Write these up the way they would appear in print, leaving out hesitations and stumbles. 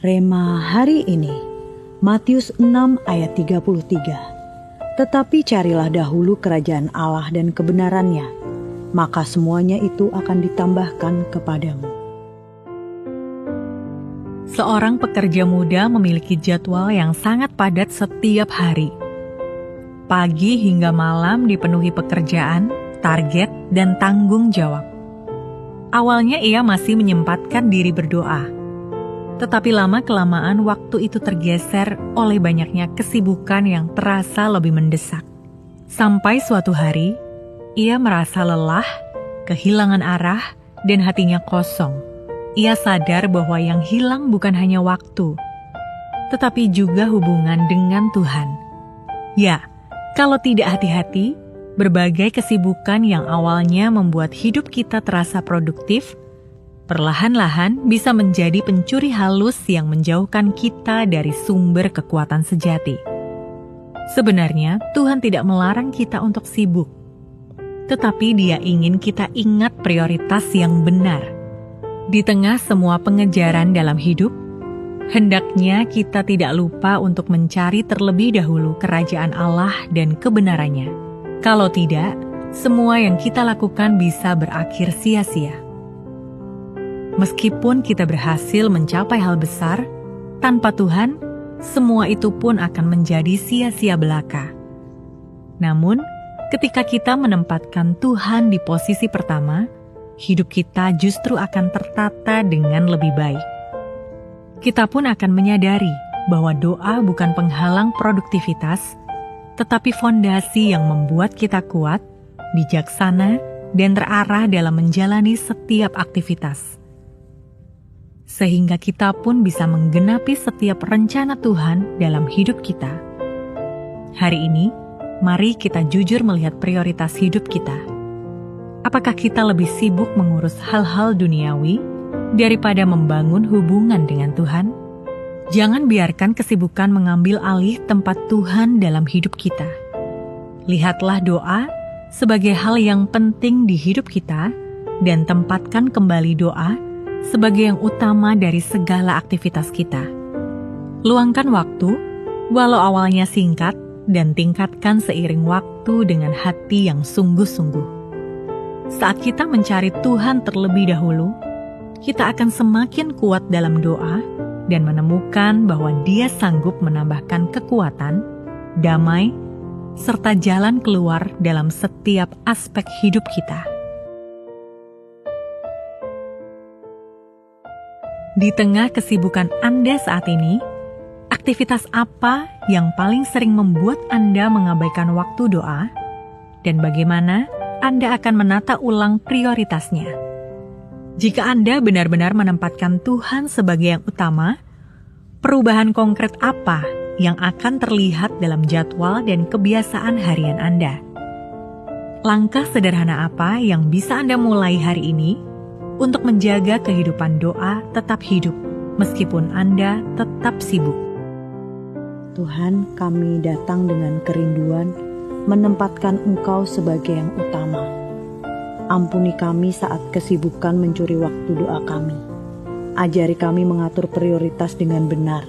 Rema hari ini, Matius 6 ayat 33. Tetapi carilah dahulu kerajaan Allah dan kebenarannya, maka semuanya itu akan ditambahkan kepadamu. Seorang pekerja muda memiliki jadwal yang sangat padat setiap hari. Pagi hingga malam dipenuhi pekerjaan, target, dan tanggung jawab. Awalnya ia masih menyempatkan diri berdoa. Tetapi lama-kelamaan waktu itu tergeser oleh banyaknya kesibukan yang terasa lebih mendesak. Sampai suatu hari, ia merasa lelah, kehilangan arah, dan hatinya kosong. Ia sadar bahwa yang hilang bukan hanya waktu, tetapi juga hubungan dengan Tuhan. Ya, kalau tidak hati-hati, berbagai kesibukan yang awalnya membuat hidup kita terasa produktif, perlahan-lahan bisa menjadi pencuri halus yang menjauhkan kita dari sumber kekuatan sejati. Sebenarnya, Tuhan tidak melarang kita untuk sibuk, tetapi Dia ingin kita ingat prioritas yang benar. Di tengah semua pengejaran dalam hidup, hendaknya kita tidak lupa untuk mencari terlebih dahulu kerajaan Allah dan kebenarannya. Kalau tidak, semua yang kita lakukan bisa berakhir sia-sia. Meskipun kita berhasil mencapai hal besar, tanpa Tuhan, semua itu pun akan menjadi sia-sia belaka. Namun, ketika kita menempatkan Tuhan di posisi pertama, hidup kita justru akan tertata dengan lebih baik. Kita pun akan menyadari bahwa doa bukan penghalang produktivitas, tetapi fondasi yang membuat kita kuat, bijaksana, dan terarah dalam menjalani setiap aktivitas. Sehingga kita pun bisa menggenapi setiap rencana Tuhan dalam hidup kita. Hari ini, mari kita jujur melihat prioritas hidup kita. Apakah kita lebih sibuk mengurus hal-hal duniawi daripada membangun hubungan dengan Tuhan? Jangan biarkan kesibukan mengambil alih tempat Tuhan dalam hidup kita. Lihatlah doa sebagai hal yang penting di hidup kita dan tempatkan kembali doa sebagai yang utama dari segala aktivitas kita. Luangkan waktu, walau awalnya singkat, dan tingkatkan seiring waktu dengan hati yang sungguh-sungguh. Saat kita mencari Tuhan terlebih dahulu, kita akan semakin kuat dalam doa dan menemukan bahwa Dia sanggup menambahkan kekuatan, damai, serta jalan keluar dalam setiap aspek hidup kita. Di tengah kesibukan Anda saat ini, aktivitas apa yang paling sering membuat Anda mengabaikan waktu doa, dan bagaimana Anda akan menata ulang prioritasnya? Jika Anda benar-benar menempatkan Tuhan sebagai yang utama, perubahan konkret apa yang akan terlihat dalam jadwal dan kebiasaan harian Anda? Langkah sederhana apa yang bisa Anda mulai hari ini untuk menjaga kehidupan doa tetap hidup, meskipun Anda tetap sibuk? Tuhan, kami datang dengan kerinduan menempatkan Engkau sebagai yang utama. Ampuni kami saat kesibukan mencuri waktu doa kami. Ajari kami mengatur prioritas dengan benar,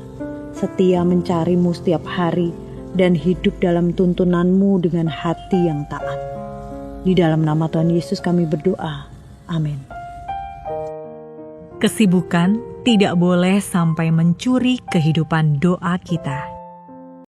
setia mencari-Mu setiap hari, dan hidup dalam tuntunan-Mu dengan hati yang taat. Di dalam nama Tuhan Yesus kami berdoa. Amin. Kesibukan tidak boleh sampai mencuri kehidupan doa kita.